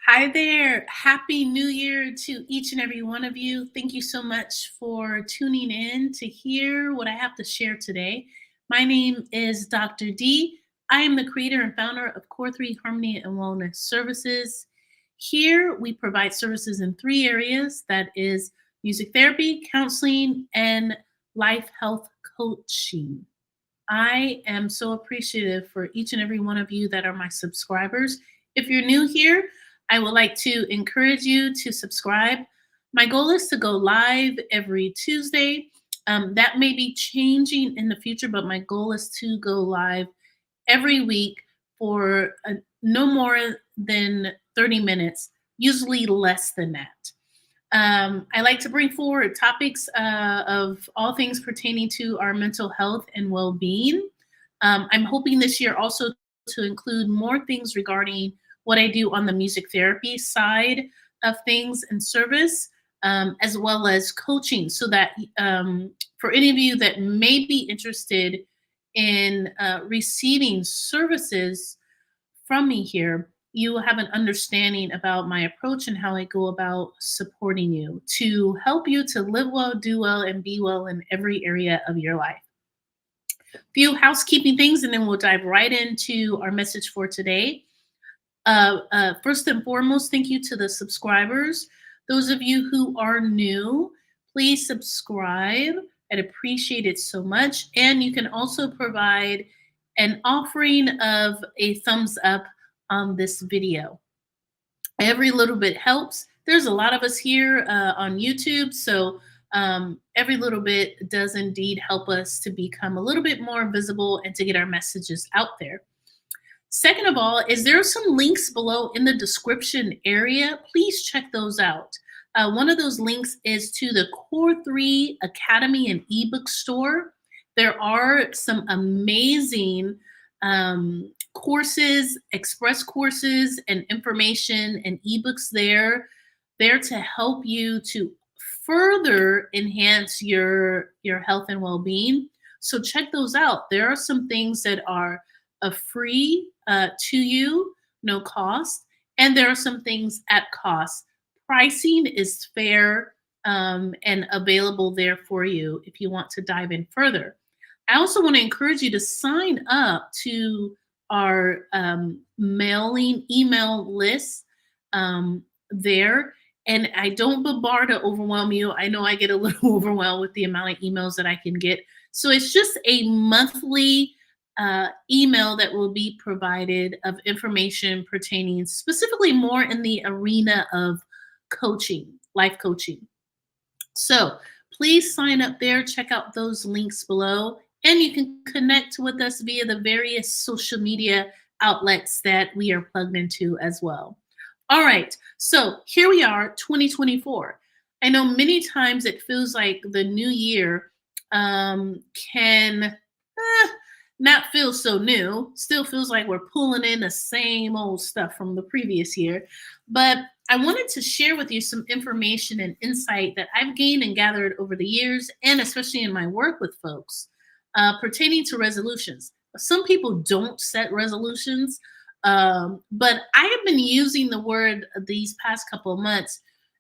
Hi there. Happy New Year to each and every one of you. Thank you so much for tuning in to hear what I have to share today. My name is Dr. D. I am the creator and founder of Core3 Harmony and Wellness Services. Here we provide services in three areas, that is music therapy, counseling, and life health coaching. I am so appreciative for each and every one of you that are my subscribers. If you're new here, I would like to encourage you to subscribe. My goal is to go live every Tuesday. That may be changing in the future, but my goal is to go live every week for no more than 30 minutes, usually less than that. I like to bring forward topics of all things pertaining to our mental health and well being. I'm hoping this year also to include more things regarding what I do on the music therapy side of things and service, as well as coaching, so that for any of you that may be interested in receiving services from me here, you will have an understanding about my approach and how I go about supporting you to help you to live well, do well, and be well in every area of your life. Few housekeeping things, and then we'll dive right into our message for today. First and foremost, thank you to the subscribers. Those of you who are new, please subscribe. I'd appreciate it so much. And you can also provide an offering of a thumbs up on this video. Every little bit helps. There's a lot of us here on YouTube, so every little bit does indeed help us to become a little bit more visible and to get our messages out there. Second of all, is there some links below in the description area? Please check those out. One of those links is to the Core3 Academy and ebook store. There are some amazing courses, express courses, and information and ebooks there to help you to further enhance your health and well-being. So check those out. There are some things that are free to you, no cost, and there are some things at cost. Pricing is fair and available there for you if you want to dive in further. I also want to encourage you to sign up to our mailing email list there. And I don't bombard to overwhelm you. I know I get a little overwhelmed with the amount of emails that I can get. So it's just a monthly email that will be provided of information pertaining specifically more in the arena of coaching, life coaching. So please sign up there, check out those links below, and you can connect with us via the various social media outlets that we are plugged into as well. All right, so here we are, 2024. I know many times it feels like the new year can not feel so new, still feels like we're pulling in the same old stuff from the previous year. But I wanted to share with you some information and insight that I've gained and gathered over the years, and especially in my work with folks pertaining to resolutions. Some people don't set resolutions, but I have been using the word these past couple of months,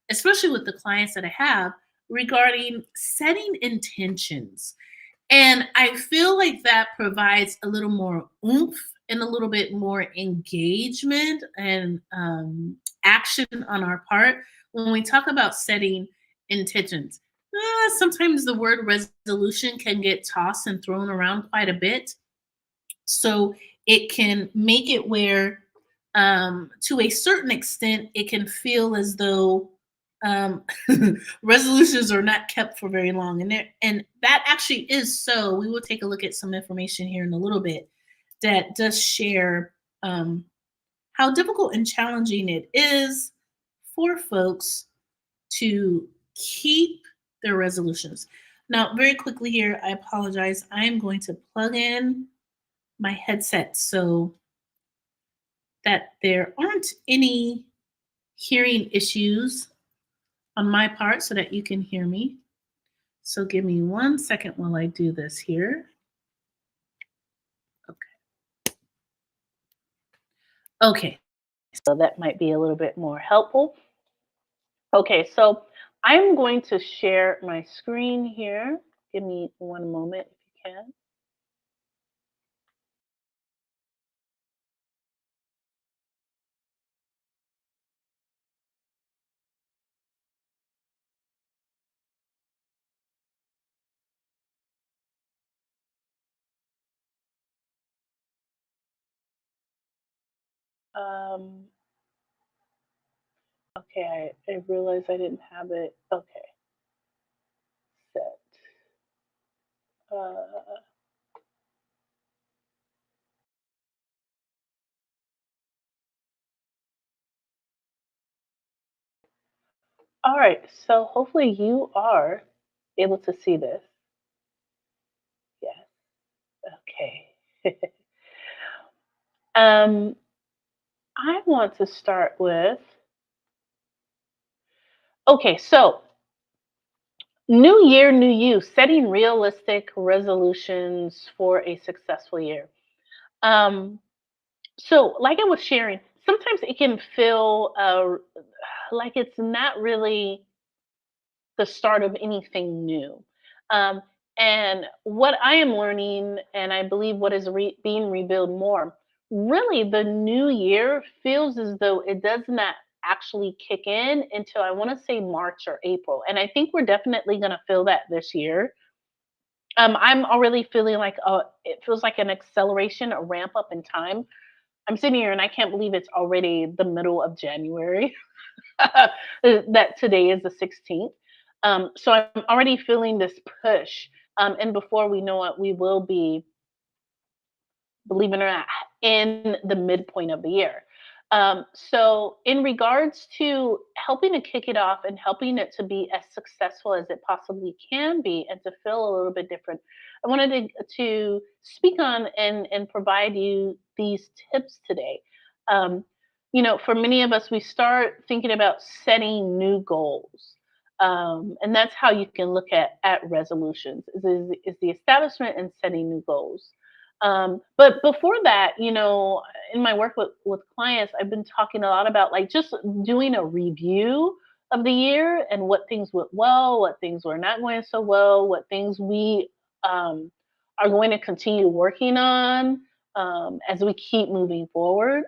especially with the clients that I have, regarding setting intentions. And I feel like that provides a little more oomph and a little bit more engagement and action on our part when we talk about setting intentions. Sometimes the word resolution can get tossed and thrown around quite a bit. So it can make it where, to a certain extent, it can feel as though um, resolutions are not kept for very long, and that actually is so. We will take a look at some information here in a little bit that does share how difficult and challenging it is for folks to keep their resolutions. Now, very quickly here, I apologize. I am going to plug in my headset so that there aren't any hearing issues on my part so that you can hear me. So give me 1 second while I do this here. Okay. So that might be a little bit more helpful. Okay, so I'm going to share my screen here. Give me one moment if you can. Um, okay, I realized I didn't have it. Okay, set. Uh, all right, so hopefully you are able to see this. Yes. Okay. um, I want to start with. Okay, so new year, new you, setting realistic resolutions for a successful year. Um, so, like I was sharing, sometimes it can feel like it's not really the start of anything new. Um, and what I am learning, and I believe what is being revealed more, really the new year feels as though it does not actually kick in until I want to say March or April. And I think we're definitely going to feel that this year. I'm already feeling like it feels like an acceleration, a ramp up in time. I'm sitting here and I can't believe it's already the middle of January. That today is the 16th. So I'm already feeling this push. And before we know it, we will be, believe it or not, in the midpoint of the year. So, in regards to helping to kick it off and helping it to be as successful as it possibly can be and to feel a little bit different, I wanted to speak on and provide you these tips today. Um, for many of us, we start thinking about setting new goals. And that's how you can look at resolutions is the establishment and setting new goals. But before that, in my work with clients, I've been talking a lot about like just doing a review of the year and what things went well, what things were not going so well, what things we are going to continue working on as we keep moving forward.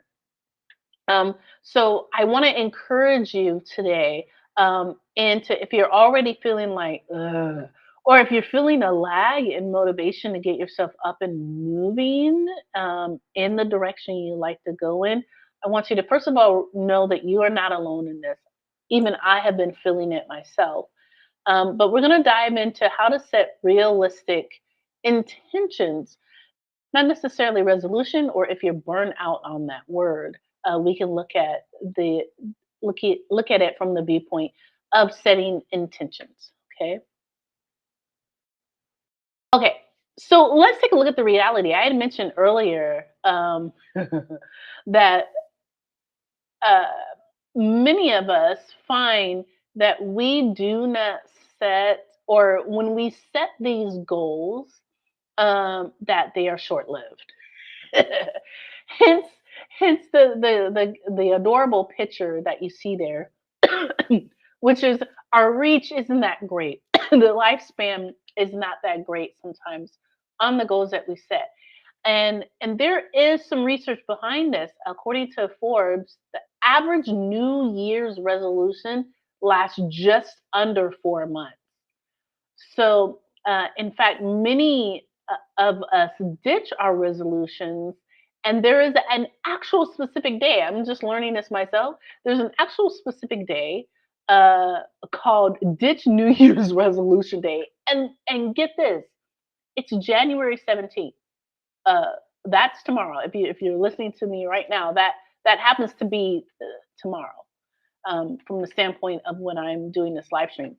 So I want to encourage you today, and to if you're already feeling like, ugh, or if you're feeling a lag in motivation to get yourself up and moving in the direction you like to go in, I want you to first of all know that you are not alone in this. Even I have been feeling it myself. But we're going to dive into how to set realistic intentions, not necessarily resolution, or if you're burnt out on that word, we can the look at it from the viewpoint of setting intentions. Okay. Okay. So let's take a look at the reality. I had mentioned earlier that uh, many of us find that we do not set, or when we set these goals, that they are short lived. hence hence the adorable picture that you see there, which is our reach isn't that great. The lifespan is not that great sometimes on the goals that we set. And there is some research behind this. According to Forbes, the average New Year's resolution lasts just under 4 months. So, in fact, many of us ditch our resolutions, and there is an actual specific day. I'm just learning this myself. There's an actual specific day called Ditch New Year's Resolution Day, and get this, it's January 17th. Uh, that's tomorrow. If you're listening to me right now, that happens to be tomorrow. From the standpoint of when I'm doing this live stream.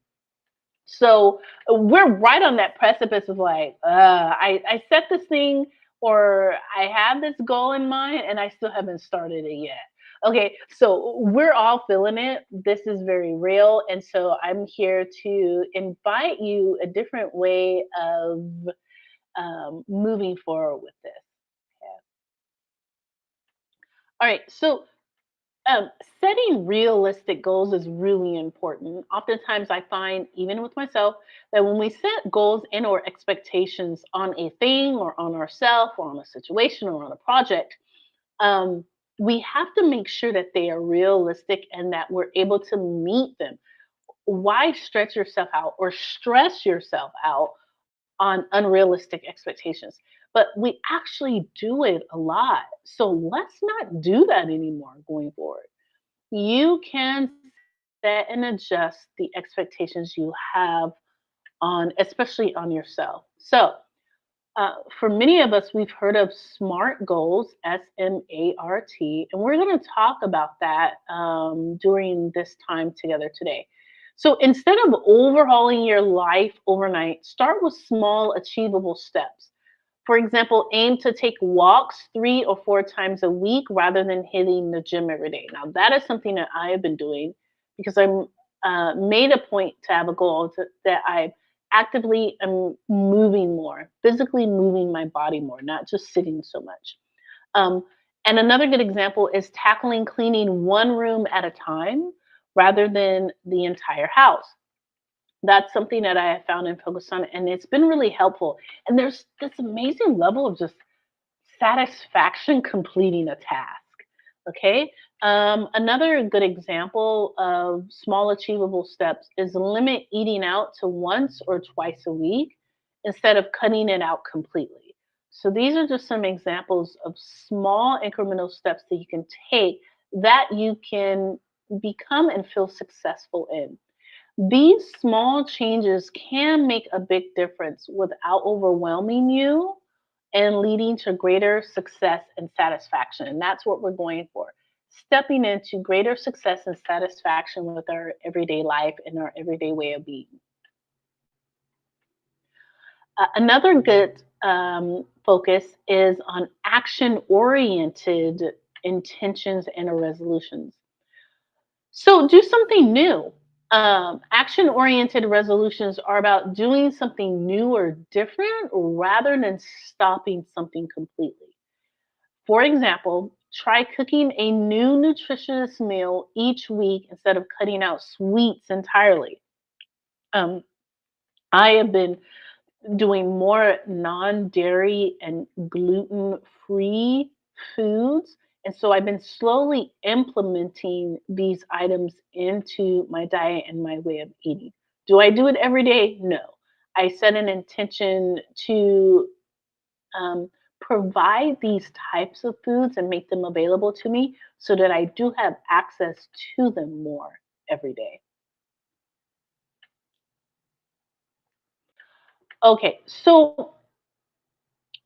So we're right on that precipice of like, I set this thing or I have this goal in mind and I still haven't started it yet. Okay, so we're all feeling it. This is very real. And so I'm here to invite you a different way of moving forward with this. Okay. All right, so Um, Setting realistic goals is really important. Oftentimes, I find, even with myself, that when we set goals and or expectations on a thing or on ourselves or on a situation or on a project, um, we have to make sure that they are realistic and that we're able to meet them. Why stretch yourself out or stress yourself out on unrealistic expectations? But we actually do it a lot. So let's not do that anymore going forward. You can set and adjust the expectations you have on, especially on yourself. So, for many of us, we've heard of SMART goals, SMART, and we're going to talk about that during this time together today. So, instead of overhauling your life overnight, start with small, achievable steps. For example, aim to take walks 3 or 4 times a week rather than hitting the gym every day. Now, that is something that I have been doing because I'm made a point to have a goal that I actively am moving more, physically moving my body more, not just sitting so much. Um, and another good example is tackling cleaning one room at a time rather than the entire house. That's something that I have found and focused on, and it's been really helpful. And there's this amazing level of just satisfaction completing a task. Okay. Another good example of small achievable steps is limit eating out to once or twice a week instead of cutting it out completely. So these are just some examples of small incremental steps that you can take that you can become and feel successful in. These small changes can make a big difference without overwhelming you and leading to greater success and satisfaction. And that's what we're going for. Stepping into greater success and satisfaction with our everyday life and our everyday way of being. Another good focus is on action oriented intentions and resolutions. So do something new. Action oriented resolutions are about doing something new or different rather than stopping something completely. For example, try cooking a new nutritious meal each week instead of cutting out sweets entirely. Um, I have been doing more non-dairy and gluten-free foods. And so I've been slowly implementing these items into my diet and my way of eating. Do I do it every day? No. I set an intention to um, provide these types of foods and make them available to me so that I do have access to them more every day. Okay, so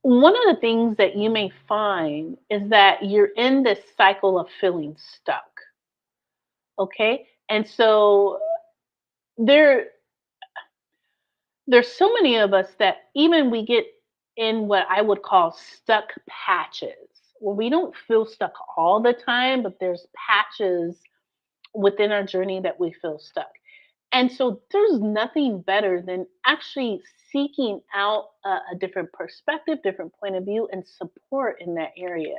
one of the things that you may find is that you're in this cycle of feeling stuck. Okay. And so there there's so many of us that even we get in what I would call stuck patches. Well, we don't feel stuck all the time, but there's patches within our journey that we feel stuck. And so there's nothing better than actually seeking out a different perspective, different point of view, and support in that area.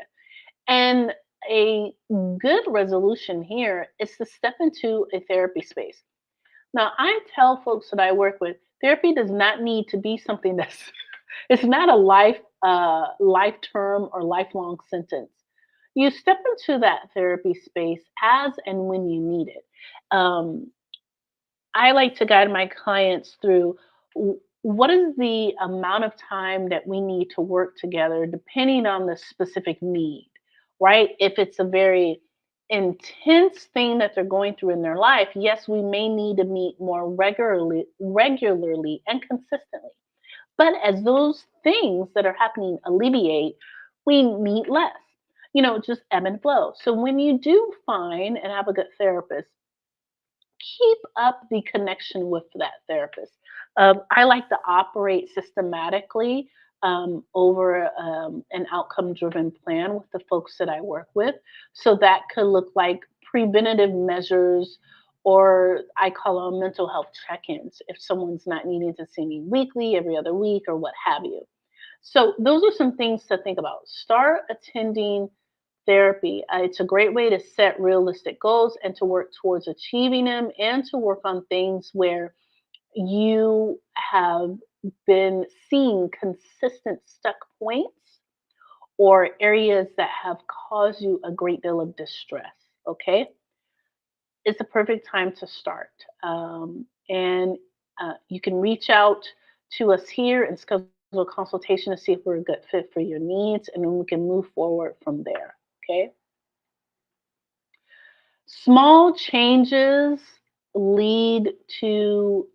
And a good resolution here is to step into a therapy space. Now, I tell folks that I work with, therapy does not need to be something that's it's not a life term or lifelong sentence. You step into that therapy space as and when you need it. Um, I like to guide my clients through what is the amount of time that we need to work together depending on the specific need, right? If it's a very intense thing that they're going through in their life, yes, we may need to meet more regularly and consistently. But as those things that are happening alleviate, we meet less. Just ebb and flow. So when you do find and have a good therapist, keep up the connection with that therapist. I like to operate systematically over an outcome driven plan with the folks that I work with. So that could look like preventative measures, or I call them mental health check ins if someone's not needing to see me weekly, every other week, or what have you. So, those are some things to think about. Start attending therapy. It's a great way to set realistic goals and to work towards achieving them and to work on things where you have been seeing consistent stuck points or areas that have caused you a great deal of distress. Okay, it's a perfect time to start. And you can reach out to us here and schedule a consultation to see if we're a good fit for your needs, and then we can move forward from there. Okay. Small changes lead to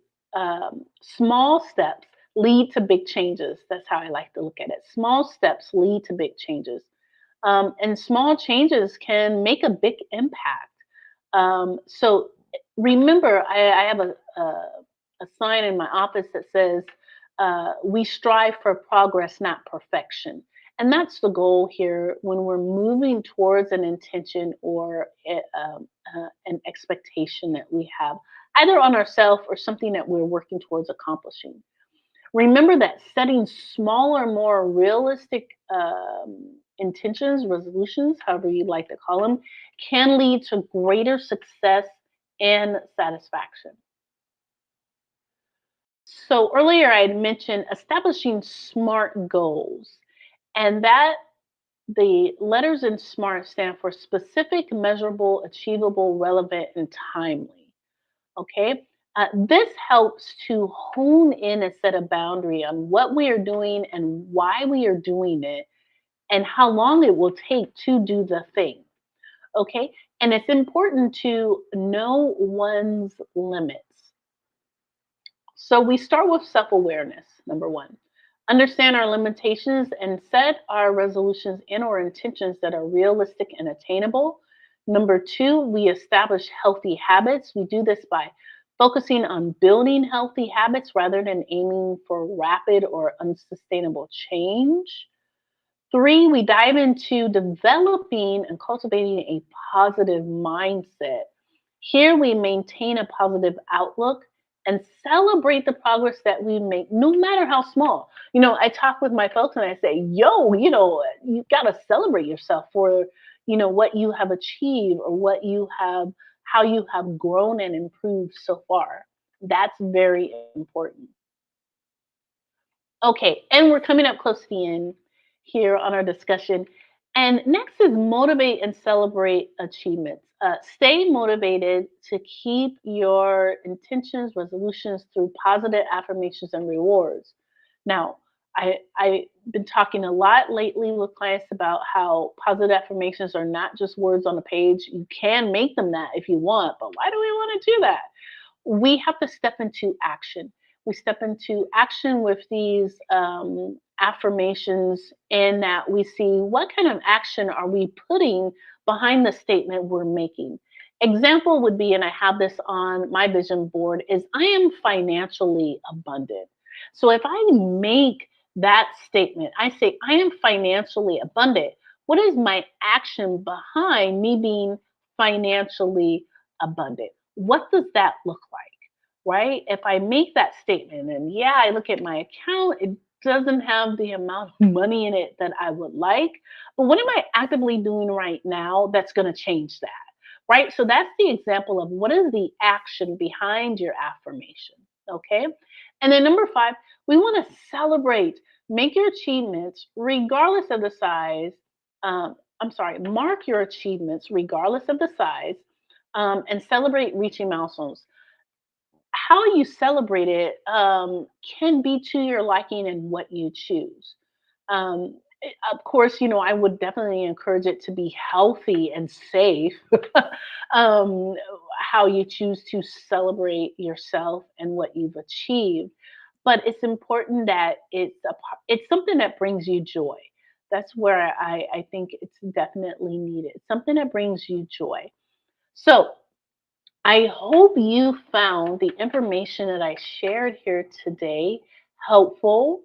small steps lead to big changes. That's how I like to look at it. Small steps lead to big changes. And small changes can make a big impact. So remember, I have a sign in my office that says, we strive for progress, not perfection. And that's the goal here when we're moving towards an intention or an expectation that we have, either on ourselves or something that we're working towards accomplishing. Remember that setting smaller, more realistic intentions, resolutions, however you like to call them, can lead to greater success and satisfaction. So earlier I had mentioned establishing SMART goals, and that the letters in SMART stand for specific, measurable, achievable, relevant, and timely. Okay. This helps to hone in and set a boundary on what we are doing and why we are doing it and how long it will take to do the thing. Okay. And it's important to know one's limits. So we start with self awareness, number one. Understand our limitations and set our resolutions and or intentions that are realistic and attainable. Number two, we establish healthy habits. We do this by focusing on building healthy habits rather than aiming for rapid or unsustainable change. Three, we dive into developing and cultivating a positive mindset. Here we maintain a positive outlook and celebrate the progress that we make, no matter how small. I talk with my folks and I say, yo, you got to celebrate yourself for, what you have achieved or how you have grown and improved so far. That's very important. Okay, and we're coming up close to the end here on our discussion. And next is motivate and celebrate achievements. Stay motivated to keep your intentions, resolutions through positive affirmations and rewards. Now, I've been talking a lot lately with clients about how positive affirmations are not just words on a page. You can make them that if you want, but why do we want to do that? We have to step into action. We step into action with these affirmations, in that we see what kind of action are we putting behind the statement we're making. Example would be, and I have this on my vision board, is I am financially abundant. So if I make that statement, I say I am financially abundant. What is my action behind me being financially abundant? What does that look like? Right? If I make that statement and yeah, I look at my account, it doesn't have the amount of money in it that I would like. But what am I actively doing right now that's going to change that? Right? So that's the example of what is the action behind your affirmation. Okay. And then number five, we want to celebrate, make your achievements regardless of the size. Mark your achievements regardless of the size, and celebrate reaching milestones. How you celebrate it can be to your liking and what you choose. Of course, I would definitely encourage it to be healthy and safe. um, how you choose to celebrate yourself and what you've achieved, but it's important that it's something that brings you joy. That's where I think it's definitely needed. Something that brings you joy. So I hope you found the information that I shared here today helpful.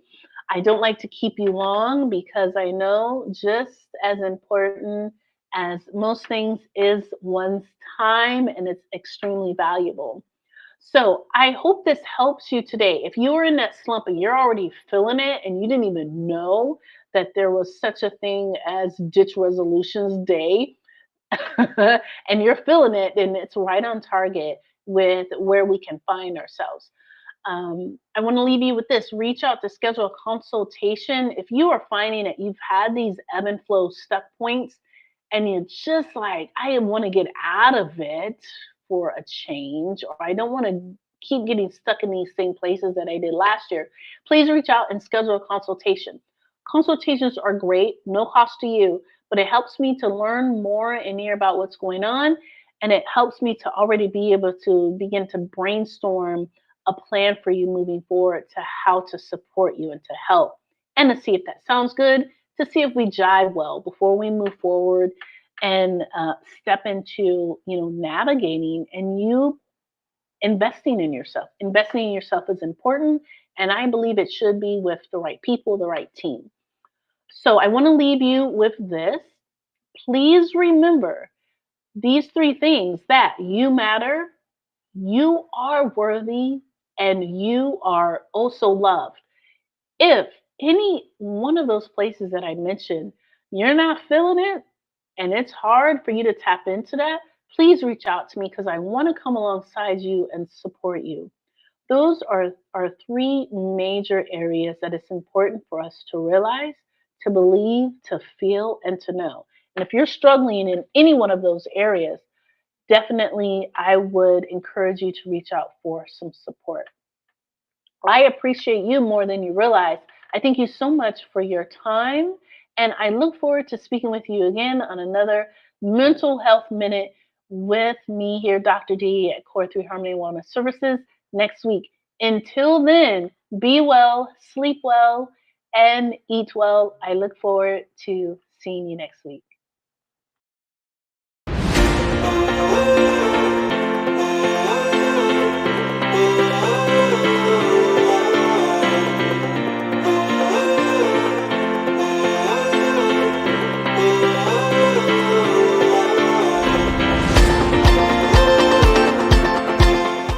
I don't like to keep you long because I know just as important as most things is one's time, and it's extremely valuable. So I hope this helps you today. If you are in that slump and you're already feeling it and you didn't even know that there was such a thing as ditch resolutions day and you're feeling it, then it's right on target with where we can find ourselves. I want to leave you with this: reach out to schedule a consultation. If you are finding that you've had these ebb and flow stuck points and you're just like, I want to get out of it for a change, or I don't want to keep getting stuck in these same places that I did last year, please reach out and schedule a consultation. Consultations are great, no cost to you, but it helps me to learn more and hear about what's going on. And it helps me to already be able to begin to brainstorm a plan for you moving forward to how to support you and to help, and to see if that sounds good, to see if we jive well before we move forward and step into navigating and you investing in yourself. Investing in yourself is important, and I believe it should be with the right people, the right team. So I want to leave you with this: please remember these three things: that you matter, you are worthy, and you are also loved. If any one of those places that I mentioned, you're not feeling it and it's hard for you to tap into that, please reach out to me because I want to come alongside you and support you. Those are three major areas that it's important for us to realize, to believe, to feel, and to know. And if you're struggling in any one of those areas, definitely I would encourage you to reach out for some support. I appreciate you more than you realize. I thank you so much for your time, and I look forward to speaking with you again on another Mental Health Minute with me here, Dr. D at Core3 Harmony Wellness Services, next week. Until then, be well, sleep well, and eat well. I look forward to seeing you next week.